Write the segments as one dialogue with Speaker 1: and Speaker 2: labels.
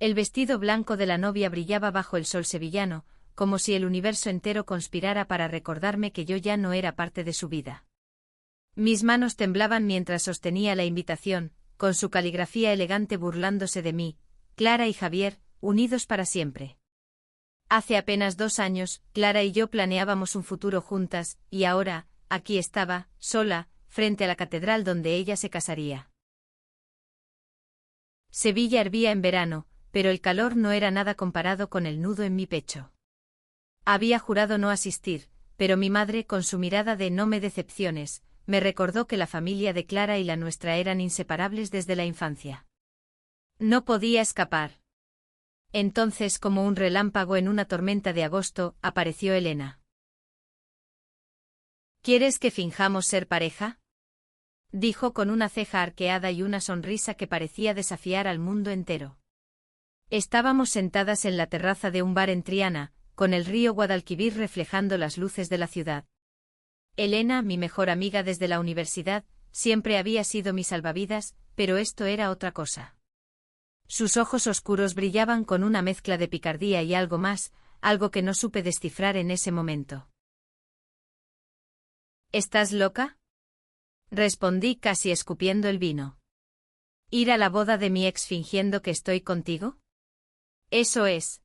Speaker 1: El vestido blanco de la novia brillaba bajo el sol sevillano, como si el universo entero conspirara para recordarme que yo ya no era parte de su vida. Mis manos temblaban mientras sostenía la invitación, con su caligrafía elegante burlándose de mí, Clara y Javier, unidos para siempre. Hace apenas 2 años, Clara y yo planeábamos un futuro juntas, y ahora, aquí estaba, sola, frente a la catedral donde ella se casaría. Sevilla hervía en verano, pero el calor no era nada comparado con el nudo en mi pecho. Había jurado no asistir, pero mi madre, con su mirada de no me decepciones, me recordó que la familia de Clara y la nuestra eran inseparables desde la infancia. No podía escapar. Entonces, como un relámpago en una tormenta de agosto, apareció Elena. ¿Quieres que finjamos ser pareja?, dijo con una ceja arqueada y una sonrisa que parecía desafiar al mundo entero. Estábamos sentadas en la terraza de un bar en Triana, con el río Guadalquivir reflejando las luces de la ciudad. Elena, mi mejor amiga desde la universidad, siempre había sido mi salvavidas, pero esto era otra cosa. Sus ojos oscuros brillaban con una mezcla de picardía y algo más, algo que no supe descifrar en ese momento. ¿Estás loca?, respondí casi escupiendo el vino. ¿Ir a la boda de mi ex fingiendo que estoy contigo? Eso es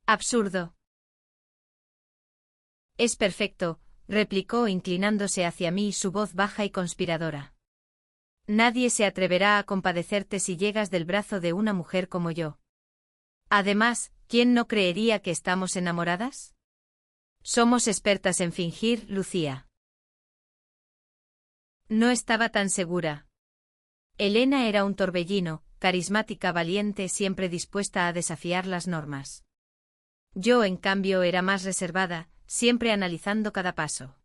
Speaker 1: absurdo. Es perfecto, replicó inclinándose hacia mí su voz baja y conspiradora. Nadie se atreverá a compadecerte si llegas del brazo de una mujer como yo. Además, ¿quién no creería que estamos enamoradas? Somos expertas en fingir, Lucía. No estaba tan segura. Elena era un torbellino, carismática, valiente, siempre dispuesta a desafiar las normas. Yo, en cambio, era más reservada, siempre analizando cada paso.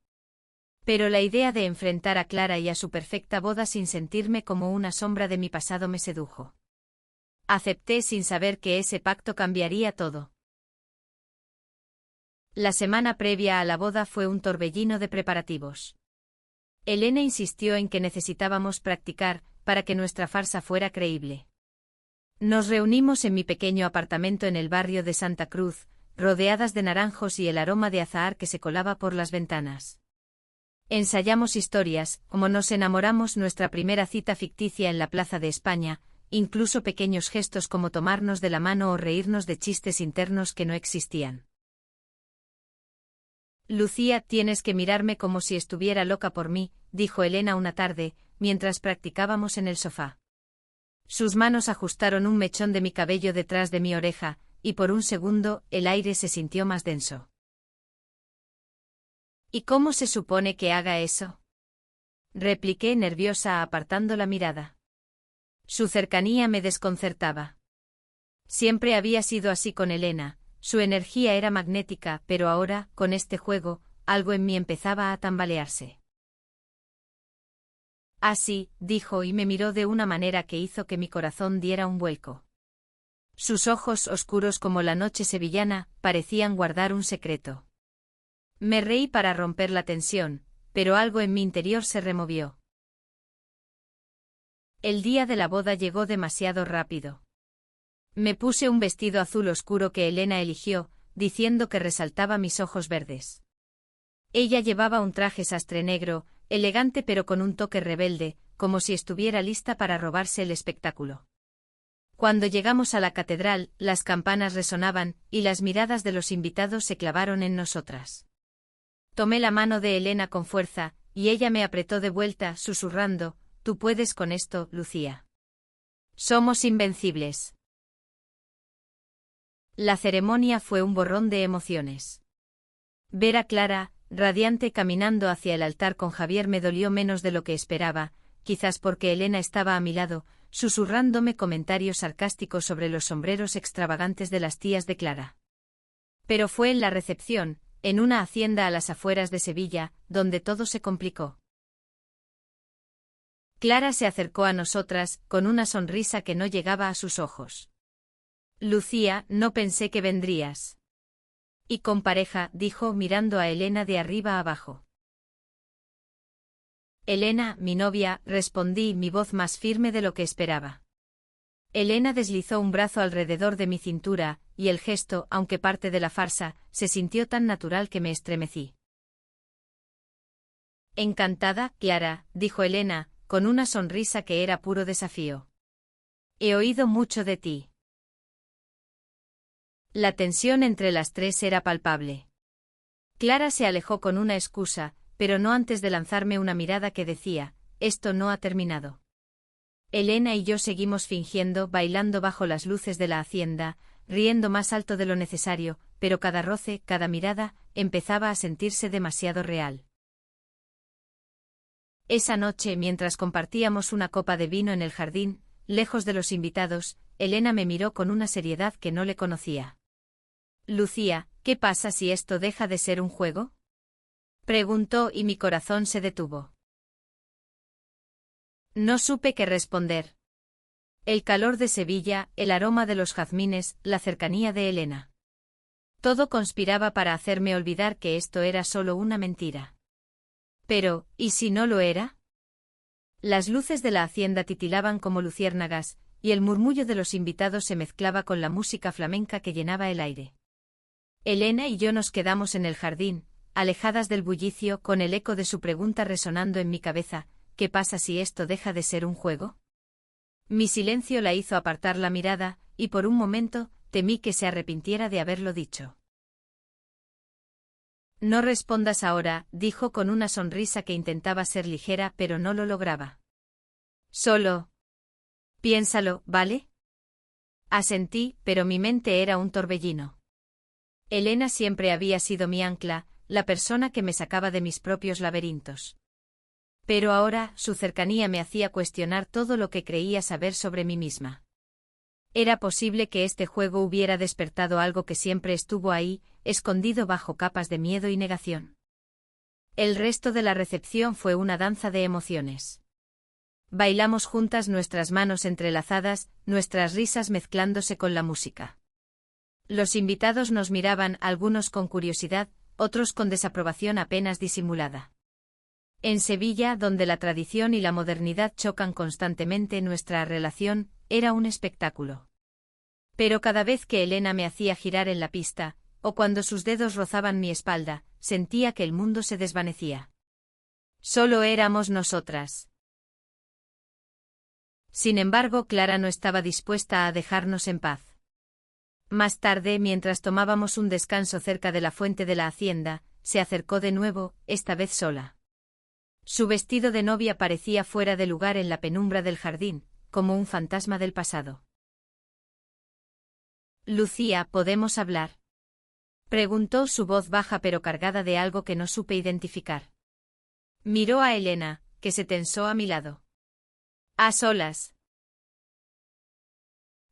Speaker 1: Pero la idea de enfrentar a Clara y a su perfecta boda sin sentirme como una sombra de mi pasado me sedujo. Acepté sin saber que ese pacto cambiaría todo. La semana previa a la boda fue un torbellino de preparativos. Elena insistió en que necesitábamos practicar, para que nuestra farsa fuera creíble. Nos reunimos en mi pequeño apartamento en el barrio de Santa Cruz, rodeadas de naranjos y el aroma de azahar que se colaba por las ventanas. Ensayamos historias, como nos enamoramos, nuestra primera cita ficticia en la Plaza de España, incluso pequeños gestos como tomarnos de la mano o reírnos de chistes internos que no existían. Lucía, tienes que mirarme como si estuviera loca por mí, dijo Elena una tarde, mientras practicábamos en el sofá. Sus manos ajustaron un mechón de mi cabello detrás de mi oreja, y por un segundo el aire se sintió más denso. ¿Y cómo se supone que haga eso?, repliqué nerviosa apartando la mirada. Su cercanía me desconcertaba. Siempre había sido así con Elena, su energía era magnética, pero ahora, con este juego, algo en mí empezaba a tambalearse. Así, dijo y me miró de una manera que hizo que mi corazón diera un vuelco. Sus ojos, oscuros como la noche sevillana, parecían guardar un secreto. Me reí para romper la tensión, pero algo en mi interior se removió. El día de la boda llegó demasiado rápido. Me puse un vestido azul oscuro que Elena eligió, diciendo que resaltaba mis ojos verdes. Ella llevaba un traje sastre negro, elegante pero con un toque rebelde, como si estuviera lista para robarse el espectáculo. Cuando llegamos a la catedral, las campanas resonaban, y las miradas de los invitados se clavaron en nosotras. Tomé la mano de Elena con fuerza, y ella me apretó de vuelta, susurrando, «Tú puedes con esto, Lucía. Somos invencibles». La ceremonia fue un borrón de emociones. Ver a Clara, radiante, caminando hacia el altar con Javier me dolió menos de lo que esperaba, quizás porque Elena estaba a mi lado, susurrándome comentarios sarcásticos sobre los sombreros extravagantes de las tías de Clara. Pero fue en la recepción, en una hacienda a las afueras de Sevilla, donde todo se complicó. Clara se acercó a nosotras, con una sonrisa que no llegaba a sus ojos. «Lucía, no pensé que vendrías». «Y con pareja», dijo mirando a Elena de arriba a abajo. «Elena, mi novia», respondí, mi voz más firme de lo que esperaba. Elena deslizó un brazo alrededor de mi cintura, y el gesto, aunque parte de la farsa, se sintió tan natural que me estremecí. Encantada, Clara, dijo Elena, con una sonrisa que era puro desafío. He oído mucho de ti. La tensión entre las tres era palpable. Clara se alejó con una excusa, pero no antes de lanzarme una mirada que decía, esto no ha terminado. Elena y yo seguimos fingiendo, bailando bajo las luces de la hacienda, riendo más alto de lo necesario, pero cada roce, cada mirada, empezaba a sentirse demasiado real. Esa noche, mientras compartíamos una copa de vino en el jardín, lejos de los invitados, Elena me miró con una seriedad que no le conocía. Lucía, ¿qué pasa si esto deja de ser un juego? Preguntó y mi corazón se detuvo. No supe qué responder. El calor de Sevilla, el aroma de los jazmines, la cercanía de Elena. Todo conspiraba para hacerme olvidar que esto era solo una mentira. Pero, ¿y si no lo era? Las luces de la hacienda titilaban como luciérnagas, y el murmullo de los invitados se mezclaba con la música flamenca que llenaba el aire. Elena y yo nos quedamos en el jardín, alejadas del bullicio, con el eco de su pregunta resonando en mi cabeza, ¿qué pasa si esto deja de ser un juego? Mi silencio la hizo apartar la mirada, y por un momento, temí que se arrepintiera de haberlo dicho. No respondas ahora, dijo con una sonrisa que intentaba ser ligera pero no lo lograba. Solo piénsalo, ¿vale? Asentí, pero mi mente era un torbellino. Elena siempre había sido mi ancla, la persona que me sacaba de mis propios laberintos. Pero ahora, su cercanía me hacía cuestionar todo lo que creía saber sobre mí misma. Era posible que este juego hubiera despertado algo que siempre estuvo ahí, escondido bajo capas de miedo y negación. El resto de la recepción fue una danza de emociones. Bailamos juntas, nuestras manos entrelazadas, nuestras risas mezclándose con la música. Los invitados nos miraban, algunos con curiosidad, otros con desaprobación apenas disimulada. En Sevilla, donde la tradición y la modernidad chocan constantemente, nuestra relación era un espectáculo. Pero cada vez que Elena me hacía girar en la pista, o cuando sus dedos rozaban mi espalda, sentía que el mundo se desvanecía. Solo éramos nosotras. Sin embargo, Clara no estaba dispuesta a dejarnos en paz. Más tarde, mientras tomábamos un descanso cerca de la fuente de la hacienda, se acercó de nuevo, esta vez sola. Su vestido de novia parecía fuera de lugar en la penumbra del jardín, como un fantasma del pasado. Lucía, ¿podemos hablar? Preguntó, su voz baja pero cargada de algo que no supe identificar. Miró a Elena, que se tensó a mi lado. A solas.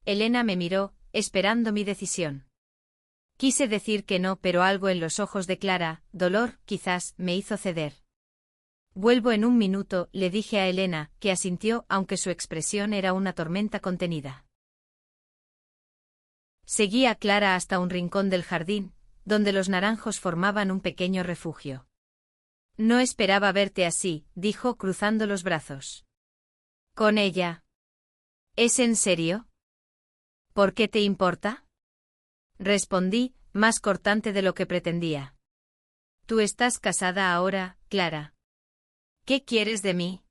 Speaker 1: Elena me miró, esperando mi decisión. Quise decir que no, pero algo en los ojos de Clara, dolor, quizás, me hizo ceder. Vuelvo en un minuto, le dije a Elena, que asintió, aunque su expresión era una tormenta contenida. Seguí a Clara hasta un rincón del jardín, donde los naranjos formaban un pequeño refugio. No esperaba verte así, dijo cruzando los brazos. ¿Con ella? ¿Es en serio? ¿Por qué te importa? Respondí, más cortante de lo que pretendía. Tú estás casada ahora, Clara. ¿Qué quieres de mí?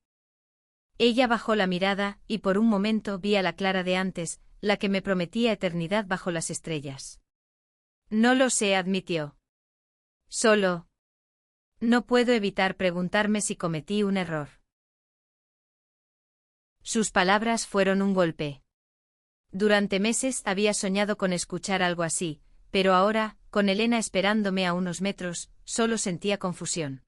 Speaker 1: Ella bajó la mirada, y por un momento vi a la Clara de antes, la que me prometía eternidad bajo las estrellas. No lo sé, admitió. Solo. No puedo evitar preguntarme si cometí un error. Sus palabras fueron un golpe. Durante meses había soñado con escuchar algo así, pero ahora, con Elena esperándome a unos metros, solo sentía confusión.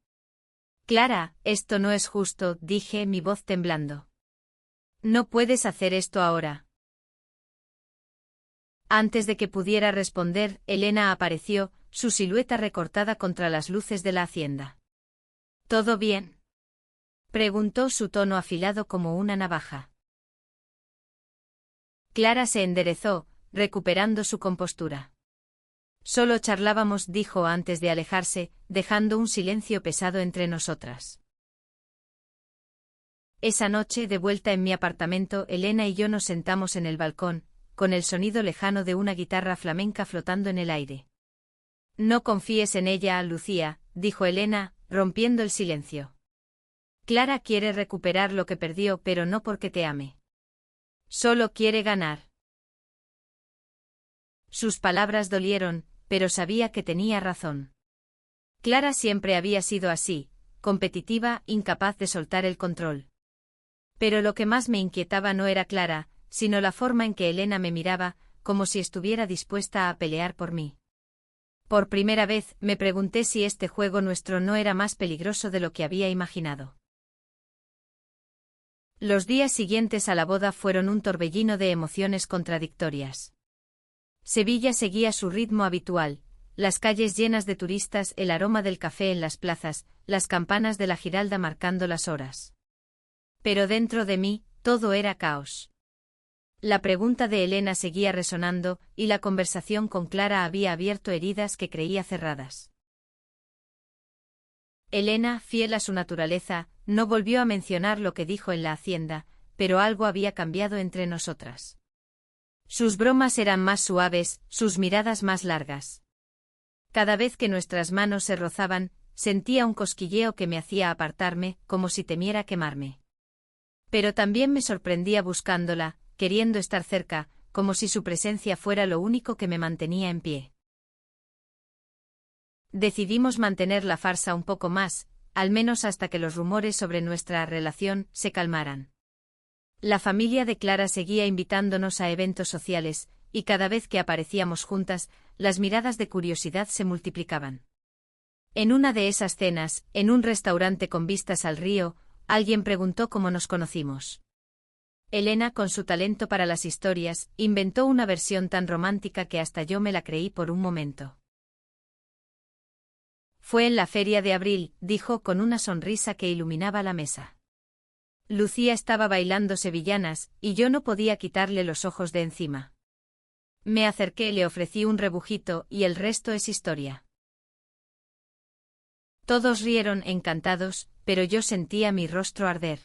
Speaker 1: Clara, esto no es justo, dije, mi voz temblando. No puedes hacer esto ahora. Antes de que pudiera responder, Elena apareció, su silueta recortada contra las luces de la hacienda. ¿Todo bien? Preguntó, su tono afilado como una navaja. Clara se enderezó, recuperando su compostura. Solo charlábamos, dijo antes de alejarse, dejando un silencio pesado entre nosotras. Esa noche, de vuelta en mi apartamento, Elena y yo nos sentamos en el balcón, con el sonido lejano de una guitarra flamenca flotando en el aire. No confíes en ella, Lucía, dijo Elena, rompiendo el silencio. Clara quiere recuperar lo que perdió, pero no porque te ame. Solo quiere ganar. Sus palabras dolieron, pero sabía que tenía razón. Clara siempre había sido así, competitiva, incapaz de soltar el control. Pero lo que más me inquietaba no era Clara, sino la forma en que Elena me miraba, como si estuviera dispuesta a pelear por mí. Por primera vez, me pregunté si este juego nuestro no era más peligroso de lo que había imaginado. Los días siguientes a la boda fueron un torbellino de emociones contradictorias. Sevilla seguía su ritmo habitual, las calles llenas de turistas, el aroma del café en las plazas, las campanas de la Giralda marcando las horas. Pero dentro de mí, todo era caos. La pregunta de Elena seguía resonando, y la conversación con Clara había abierto heridas que creía cerradas. Elena, fiel a su naturaleza, no volvió a mencionar lo que dijo en la hacienda, pero algo había cambiado entre nosotras. Sus bromas eran más suaves, sus miradas más largas. Cada vez que nuestras manos se rozaban, sentía un cosquilleo que me hacía apartarme, como si temiera quemarme. Pero también me sorprendía buscándola, queriendo estar cerca, como si su presencia fuera lo único que me mantenía en pie. Decidimos mantener la farsa un poco más, al menos hasta que los rumores sobre nuestra relación se calmaran. La familia de Clara seguía invitándonos a eventos sociales, y cada vez que aparecíamos juntas, las miradas de curiosidad se multiplicaban. En una de esas cenas, en un restaurante con vistas al río, alguien preguntó cómo nos conocimos. Elena, con su talento para las historias, inventó una versión tan romántica que hasta yo me la creí por un momento. Fue en la feria de abril, dijo con una sonrisa que iluminaba la mesa. Lucía estaba bailando sevillanas, y yo no podía quitarle los ojos de encima. Me acerqué, le ofrecí un rebujito, y el resto es historia. Todos rieron encantados, pero yo sentía mi rostro arder.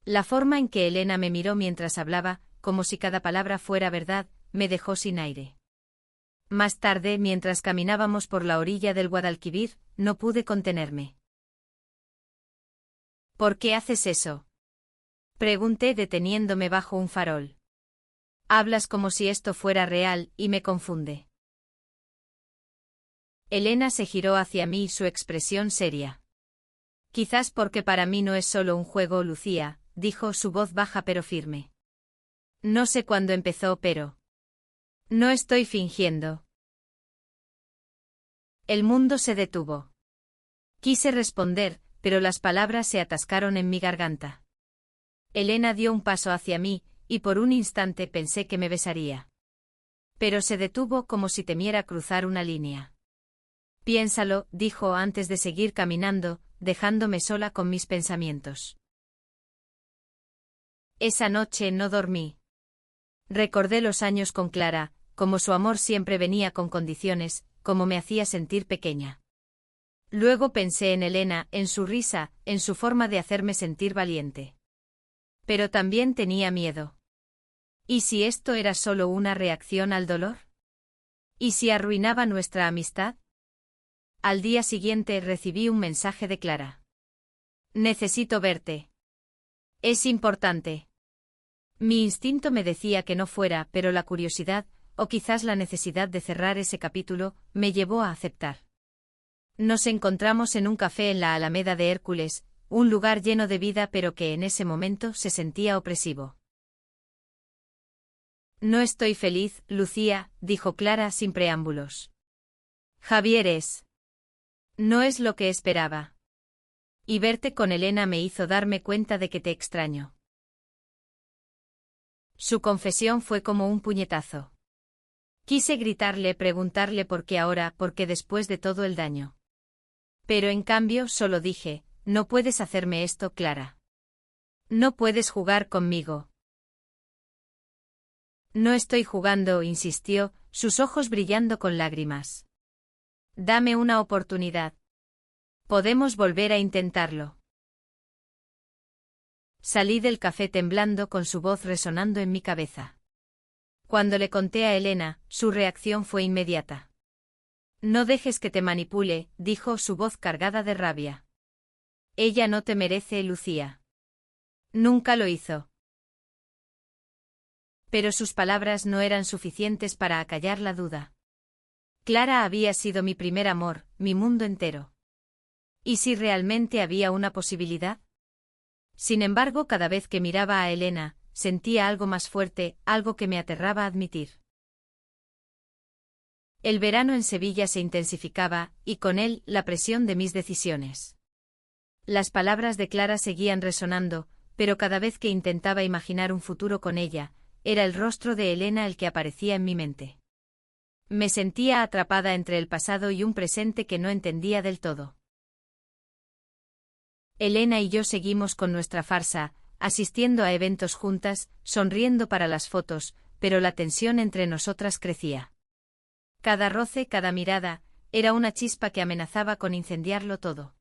Speaker 1: La forma en que Elena me miró mientras hablaba, como si cada palabra fuera verdad, me dejó sin aire. Más tarde, mientras caminábamos por la orilla del Guadalquivir, no pude contenerme. ¿Por qué haces eso? Pregunté deteniéndome bajo un farol. Hablas como si esto fuera real, y me confunde. Elena se giró hacia mí, su expresión seria. Quizás porque para mí no es solo un juego, Lucía, dijo, su voz baja pero firme. No sé cuándo empezó, pero... no estoy fingiendo. El mundo se detuvo. Quise responder, pero las palabras se atascaron en mi garganta. Elena dio un paso hacia mí, y por un instante pensé que me besaría. Pero se detuvo como si temiera cruzar una línea. Piénsalo, dijo antes de seguir caminando, dejándome sola con mis pensamientos. Esa noche no dormí. Recordé los años con Clara, como su amor siempre venía con condiciones, como me hacía sentir pequeña. Luego pensé en Elena, en su risa, en su forma de hacerme sentir valiente. Pero también tenía miedo. ¿Y si esto era solo una reacción al dolor? ¿Y si arruinaba nuestra amistad? Al día siguiente recibí un mensaje de Clara. Necesito verte. Es importante. Mi instinto me decía que no fuera, pero la curiosidad, o quizás la necesidad de cerrar ese capítulo, me llevó a aceptar. Nos encontramos en un café en la Alameda de Hércules, un lugar lleno de vida pero que en ese momento se sentía opresivo. No estoy feliz, Lucía, dijo Clara sin preámbulos. Javier es. No es lo que esperaba. Y verte con Elena me hizo darme cuenta de que te extraño. Su confesión fue como un puñetazo. Quise gritarle, preguntarle por qué ahora, por qué después de todo el daño. Pero en cambio solo dije, no puedes hacerme esto, Clara. No puedes jugar conmigo. No estoy jugando, insistió, sus ojos brillando con lágrimas. Dame una oportunidad. Podemos volver a intentarlo. Salí del café temblando con su voz resonando en mi cabeza. Cuando le conté a Elena, su reacción fue inmediata. No dejes que te manipule, dijo su voz cargada de rabia. Ella no te merece, Lucía. Nunca lo hizo. Pero sus palabras no eran suficientes para acallar la duda. Clara había sido mi primer amor, mi mundo entero. ¿Y si realmente había una posibilidad? Sin embargo, cada vez que miraba a Elena, sentía algo más fuerte, algo que me aterraba admitir. El verano en Sevilla se intensificaba, y con él, la presión de mis decisiones. Las palabras de Clara seguían resonando, pero cada vez que intentaba imaginar un futuro con ella, era el rostro de Elena el que aparecía en mi mente. Me sentía atrapada entre el pasado y un presente que no entendía del todo. Elena y yo seguimos con nuestra farsa, asistiendo a eventos juntas, sonriendo para las fotos, pero la tensión entre nosotras crecía. Cada roce, cada mirada, era una chispa que amenazaba con incendiarlo todo.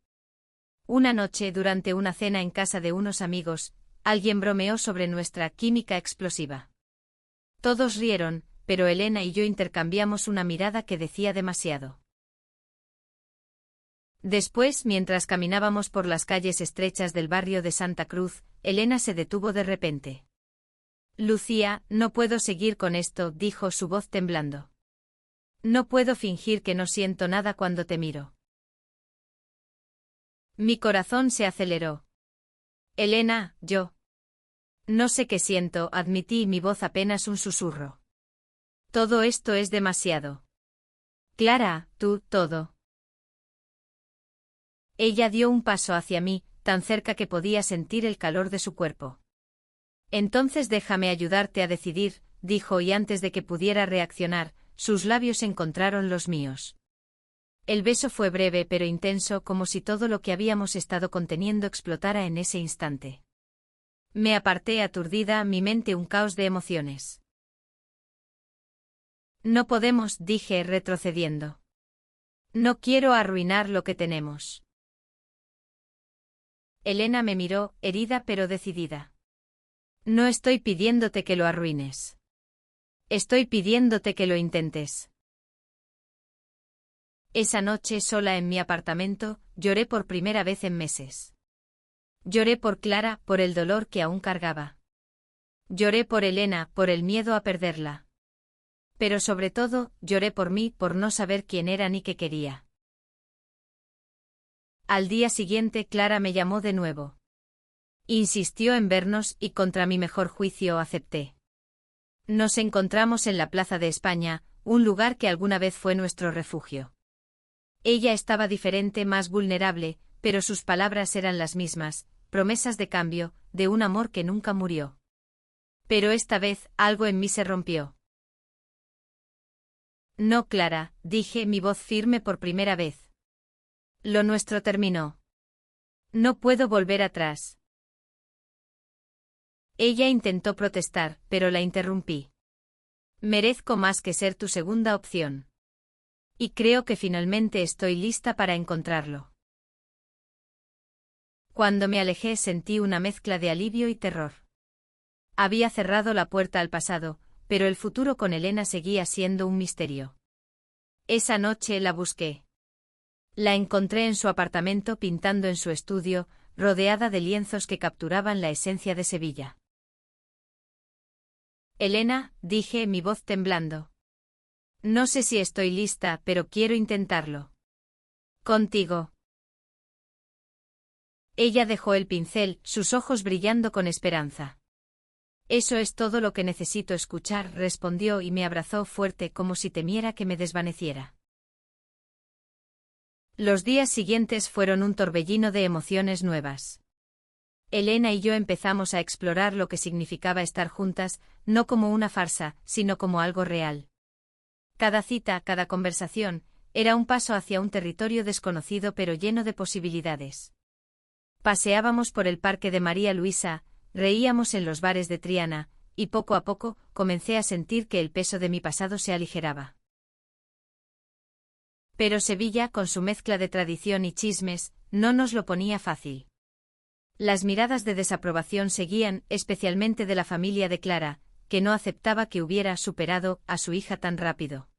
Speaker 1: Una noche, durante una cena en casa de unos amigos, alguien bromeó sobre nuestra química explosiva. Todos rieron, pero Elena y yo intercambiamos una mirada que decía demasiado. Después, mientras caminábamos por las calles estrechas del barrio de Santa Cruz, Elena se detuvo de repente. Lucía, no puedo seguir con esto, dijo su voz temblando. No puedo fingir que no siento nada cuando te miro. Mi corazón se aceleró. Elena, yo. No sé qué siento, admití, mi voz apenas un susurro. Todo esto es demasiado. Clara, tú, todo. Ella dio un paso hacia mí, tan cerca que podía sentir el calor de su cuerpo. Entonces déjame ayudarte a decidir, dijo, y antes de que pudiera reaccionar, sus labios encontraron los míos. El beso fue breve pero intenso, como si todo lo que habíamos estado conteniendo explotara en ese instante. Me aparté aturdida, mi mente un caos de emociones. No podemos, dije retrocediendo. No quiero arruinar lo que tenemos. Elena me miró, herida pero decidida. No estoy pidiéndote que lo arruines. Estoy pidiéndote que lo intentes. Esa noche, sola en mi apartamento, lloré por primera vez en meses. Lloré por Clara, por el dolor que aún cargaba. Lloré por Elena, por el miedo a perderla. Pero sobre todo, lloré por mí, por no saber quién era ni qué quería. Al día siguiente, Clara me llamó de nuevo. Insistió en vernos y contra mi mejor juicio acepté. Nos encontramos en la Plaza de España, un lugar que alguna vez fue nuestro refugio. Ella estaba diferente, más vulnerable, pero sus palabras eran las mismas, promesas de cambio, de un amor que nunca murió. Pero esta vez, algo en mí se rompió. No, Clara, dije, mi voz firme por primera vez. Lo nuestro terminó. No puedo volver atrás. Ella intentó protestar, pero la interrumpí. Merezco más que ser tu segunda opción. Y creo que finalmente estoy lista para encontrarlo. Cuando me alejé sentí una mezcla de alivio y terror. Había cerrado la puerta al pasado, pero el futuro con Elena seguía siendo un misterio. Esa noche la busqué. La encontré en su apartamento pintando en su estudio, rodeada de lienzos que capturaban la esencia de Sevilla. Elena, dije, mi voz temblando. No sé si estoy lista, pero quiero intentarlo. Contigo. Ella dejó el pincel, sus ojos brillando con esperanza. Eso es todo lo que necesito escuchar, respondió y me abrazó fuerte como si temiera que me desvaneciera. Los días siguientes fueron un torbellino de emociones nuevas. Elena y yo empezamos a explorar lo que significaba estar juntas, no como una farsa, sino como algo real. Cada cita, cada conversación, era un paso hacia un territorio desconocido pero lleno de posibilidades. Paseábamos por el parque de María Luisa, reíamos en los bares de Triana, y poco a poco, comencé a sentir que el peso de mi pasado se aligeraba. Pero Sevilla, con su mezcla de tradición y chismes, no nos lo ponía fácil. Las miradas de desaprobación seguían, especialmente de la familia de Clara, que no aceptaba que hubiera superado a su hija tan rápido.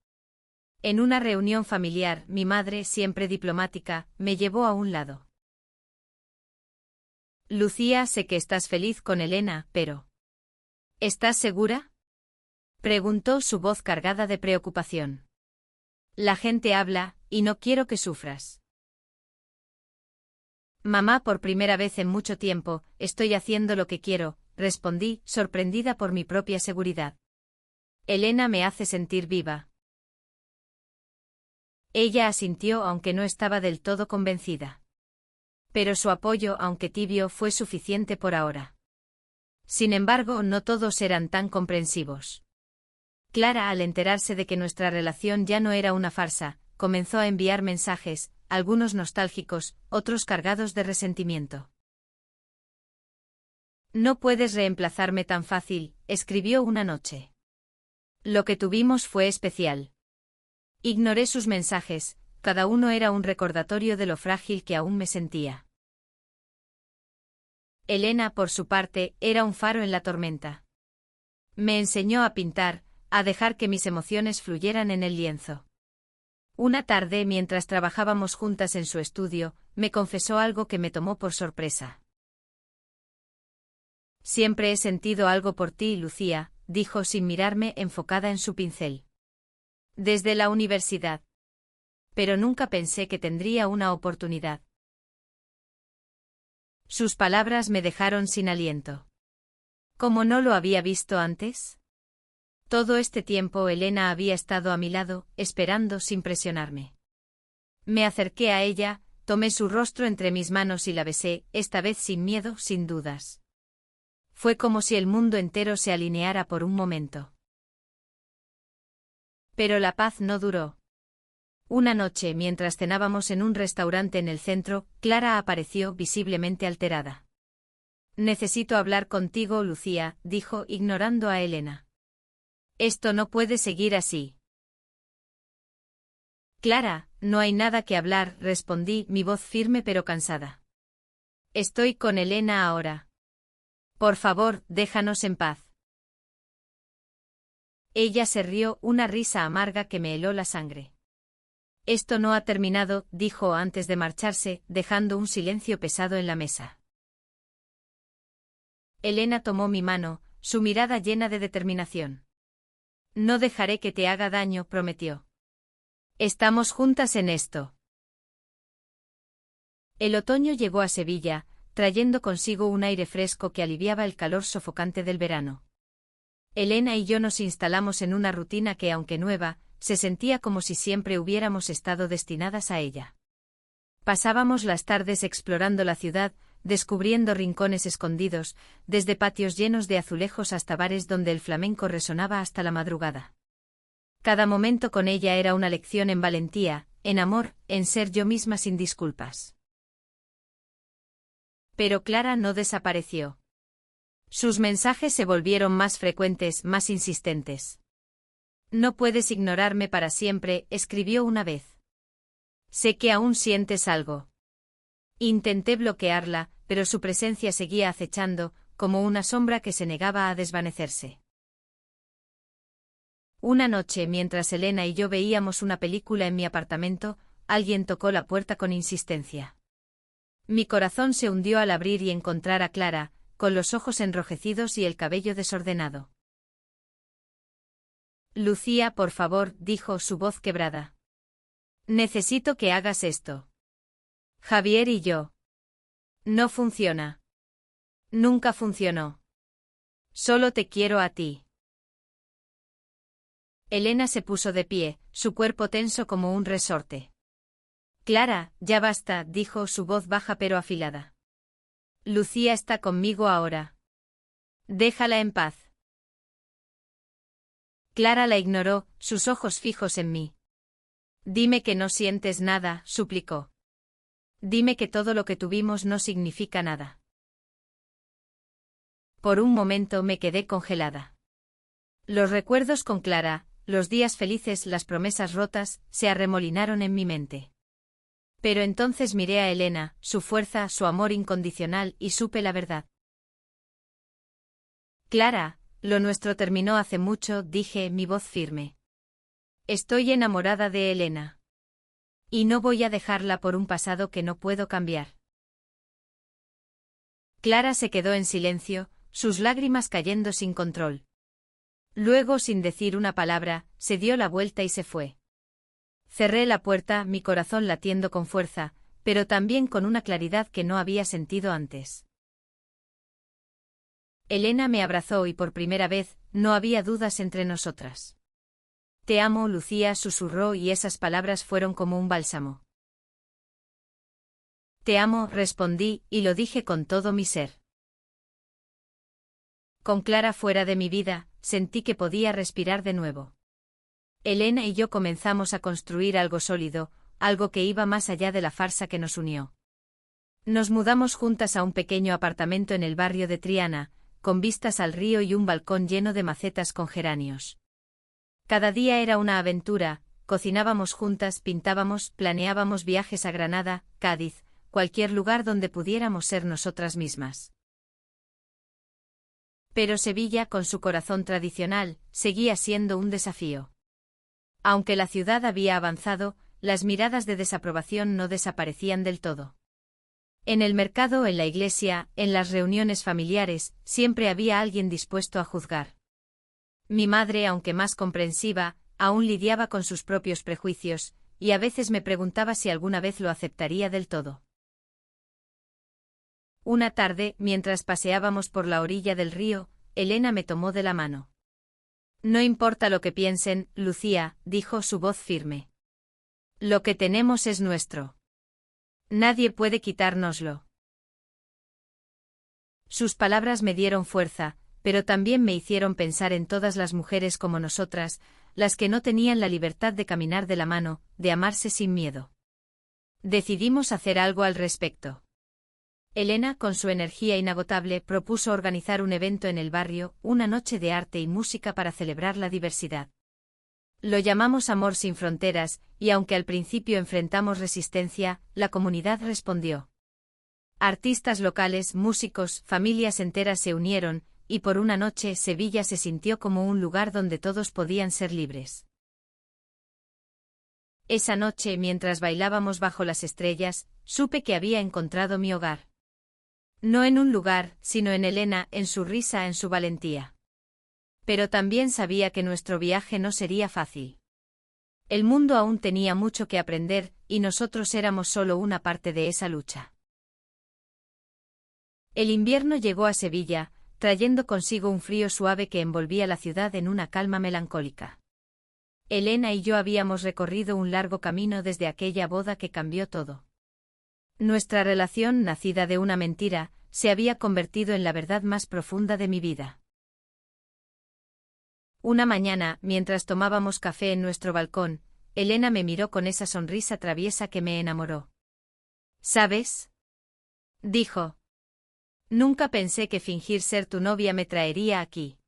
Speaker 1: En una reunión familiar, mi madre, siempre diplomática, me llevó a un lado. Lucía, sé que estás feliz con Elena, pero... ¿Estás segura? Preguntó su voz cargada de preocupación. La gente habla, y no quiero que sufras. Mamá, por primera vez en mucho tiempo, estoy haciendo lo que quiero, respondí, sorprendida por mi propia seguridad. Elena me hace sentir viva. Ella asintió aunque no estaba del todo convencida. Pero su apoyo, aunque tibio, fue suficiente por ahora. Sin embargo, no todos eran tan comprensivos. Clara, al enterarse de que nuestra relación ya no era una farsa, comenzó a enviar mensajes, algunos nostálgicos, otros cargados de resentimiento. No puedes reemplazarme tan fácil, escribió una noche. Lo que tuvimos fue especial. Ignoré sus mensajes, cada uno era un recordatorio de lo frágil que aún me sentía. Elena, por su parte, era un faro en la tormenta. Me enseñó a pintar, a dejar que mis emociones fluyeran en el lienzo. Una tarde, mientras trabajábamos juntas en su estudio, me confesó algo que me tomó por sorpresa. Siempre he sentido algo por ti, Lucía, dijo sin mirarme, enfocada en su pincel. Desde la universidad. Pero nunca pensé que tendría una oportunidad. Sus palabras me dejaron sin aliento. ¿Cómo no lo había visto antes? Todo este tiempo Elena había estado a mi lado, esperando sin presionarme. Me acerqué a ella, tomé su rostro entre mis manos y la besé, esta vez sin miedo, sin dudas. Fue como si el mundo entero se alineara por un momento. Pero la paz no duró. Una noche, mientras cenábamos en un restaurante en el centro, Clara apareció visiblemente alterada. Necesito hablar contigo, Lucía, dijo, ignorando a Elena. Esto no puede seguir así. Clara, no hay nada que hablar, respondí, mi voz firme pero cansada. Estoy con Elena ahora. Por favor, déjanos en paz. Ella se rió, una risa amarga que me heló la sangre. Esto no ha terminado, dijo antes de marcharse, dejando un silencio pesado en la mesa. Elena tomó mi mano, su mirada llena de determinación. No dejaré que te haga daño, prometió. Estamos juntas en esto. El otoño llegó a Sevilla, trayendo consigo un aire fresco que aliviaba el calor sofocante del verano. Elena y yo nos instalamos en una rutina que, aunque nueva, se sentía como si siempre hubiéramos estado destinadas a ella. Pasábamos las tardes explorando la ciudad, descubriendo rincones escondidos, desde patios llenos de azulejos hasta bares donde el flamenco resonaba hasta la madrugada. Cada momento con ella era una lección en valentía, en amor, en ser yo misma sin disculpas. Pero Clara no desapareció. Sus mensajes se volvieron más frecuentes, más insistentes. No puedes ignorarme para siempre, escribió una vez. Sé que aún sientes algo. Intenté bloquearla, pero su presencia seguía acechando, como una sombra que se negaba a desvanecerse. Una noche, mientras Elena y yo veíamos una película en mi apartamento, alguien tocó la puerta con insistencia. Mi corazón se hundió al abrir y encontrar a Clara, con los ojos enrojecidos y el cabello desordenado. Lucía, por favor, dijo su voz quebrada. Necesito que hagas esto. Javier y yo. No funciona. Nunca funcionó. Solo te quiero a ti. Elena se puso de pie, su cuerpo tenso como un resorte. Clara, ya basta, dijo su voz baja pero afilada. Lucía está conmigo ahora. Déjala en paz. Clara la ignoró, sus ojos fijos en mí. Dime que no sientes nada, suplicó. Dime que todo lo que tuvimos no significa nada. Por un momento me quedé congelada. Los recuerdos con Clara, los días felices, las promesas rotas, se arremolinaron en mi mente. Pero entonces miré a Elena, su fuerza, su amor incondicional, y supe la verdad. Clara, lo nuestro terminó hace mucho, dije, mi voz firme. Estoy enamorada de Elena. Y no voy a dejarla por un pasado que no puedo cambiar. Clara se quedó en silencio, sus lágrimas cayendo sin control. Luego, sin decir una palabra, se dio la vuelta y se fue. Cerré la puerta, mi corazón latiendo con fuerza, pero también con una claridad que no había sentido antes. Elena me abrazó y por primera vez, no había dudas entre nosotras. Te amo, Lucía, susurró y esas palabras fueron como un bálsamo. Te amo, respondí, y lo dije con todo mi ser. Con Clara fuera de mi vida, sentí que podía respirar de nuevo. Elena y yo comenzamos a construir algo sólido, algo que iba más allá de la farsa que nos unió. Nos mudamos juntas a un pequeño apartamento en el barrio de Triana, con vistas al río y un balcón lleno de macetas con geranios. Cada día era una aventura, cocinábamos juntas, pintábamos, planeábamos viajes a Granada, Cádiz, cualquier lugar donde pudiéramos ser nosotras mismas. Pero Sevilla, con su corazón tradicional, seguía siendo un desafío. Aunque la ciudad había avanzado, las miradas de desaprobación no desaparecían del todo. En el mercado, en la iglesia, en las reuniones familiares, siempre había alguien dispuesto a juzgar. Mi madre, aunque más comprensiva, aún lidiaba con sus propios prejuicios, y a veces me preguntaba si alguna vez lo aceptaría del todo. Una tarde, mientras paseábamos por la orilla del río, Elena me tomó de la mano. No importa lo que piensen, Lucía, dijo su voz firme. Lo que tenemos es nuestro. Nadie puede quitárnoslo. Sus palabras me dieron fuerza, pero también me hicieron pensar en todas las mujeres como nosotras, las que no tenían la libertad de caminar de la mano, de amarse sin miedo. Decidimos hacer algo al respecto. Elena, con su energía inagotable, propuso organizar un evento en el barrio, una noche de arte y música para celebrar la diversidad. Lo llamamos Amor sin Fronteras, y aunque al principio enfrentamos resistencia, la comunidad respondió. Artistas locales, músicos, familias enteras se unieron, y por una noche Sevilla se sintió como un lugar donde todos podían ser libres. Esa noche, mientras bailábamos bajo las estrellas, supe que había encontrado mi hogar. No en un lugar, sino en Elena, en su risa, en su valentía. Pero también sabía que nuestro viaje no sería fácil. El mundo aún tenía mucho que aprender, y nosotros éramos solo una parte de esa lucha. El invierno llegó a Sevilla, trayendo consigo un frío suave que envolvía la ciudad en una calma melancólica. Elena y yo habíamos recorrido un largo camino desde aquella boda que cambió todo. Nuestra relación, nacida de una mentira, se había convertido en la verdad más profunda de mi vida. Una mañana, mientras tomábamos café en nuestro balcón, Elena me miró con esa sonrisa traviesa que me enamoró. ¿Sabes?, dijo. Nunca pensé que fingir ser tu novia me traería aquí.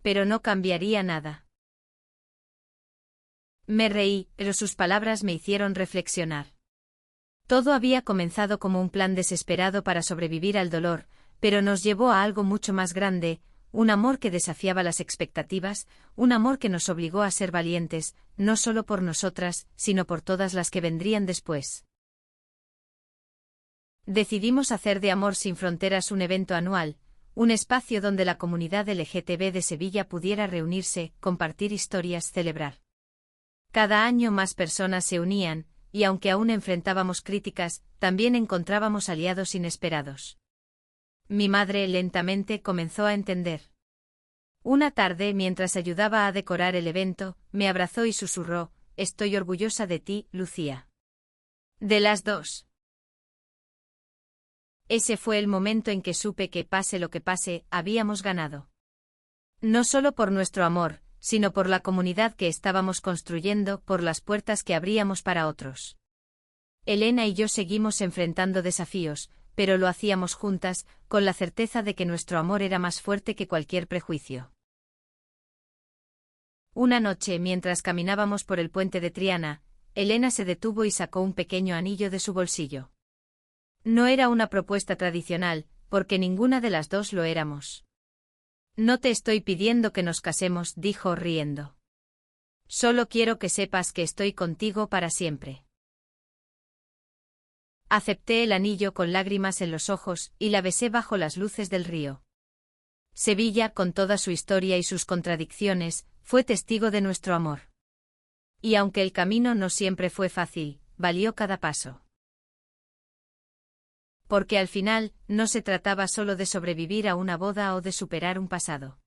Speaker 1: Pero no cambiaría nada. Me reí, pero sus palabras me hicieron reflexionar. Todo había comenzado como un plan desesperado para sobrevivir al dolor, pero nos llevó a algo mucho más grande, un amor que desafiaba las expectativas, un amor que nos obligó a ser valientes, no solo por nosotras, sino por todas las que vendrían después. Decidimos hacer de Amor sin Fronteras un evento anual, un espacio donde la comunidad LGTB de Sevilla pudiera reunirse, compartir historias, celebrar. Cada año más personas se unían, y aunque aún enfrentábamos críticas, también encontrábamos aliados inesperados. Mi madre lentamente comenzó a entender. Una tarde, mientras ayudaba a decorar el evento, me abrazó y susurró: «Estoy orgullosa de ti, Lucía». De las dos. Ese fue el momento en que supe que, pase lo que pase, habíamos ganado. No solo por nuestro amor, sino por la comunidad que estábamos construyendo, por las puertas que abríamos para otros. Elena y yo seguimos enfrentando desafíos, pero lo hacíamos juntas, con la certeza de que nuestro amor era más fuerte que cualquier prejuicio. Una noche, mientras caminábamos por el puente de Triana, Elena se detuvo y sacó un pequeño anillo de su bolsillo. No era una propuesta tradicional, porque ninguna de las dos lo éramos. No te estoy pidiendo que nos casemos, dijo riendo. Solo quiero que sepas que estoy contigo para siempre. Acepté el anillo con lágrimas en los ojos y la besé bajo las luces del río. Sevilla, con toda su historia y sus contradicciones, fue testigo de nuestro amor. Y aunque el camino no siempre fue fácil, valió cada paso. Porque al final, no se trataba solo de sobrevivir a una boda o de superar un pasado.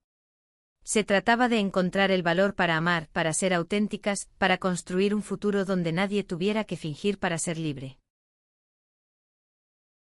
Speaker 1: Se trataba de encontrar el valor para amar, para ser auténticas, para construir un futuro donde nadie tuviera que fingir para ser libre.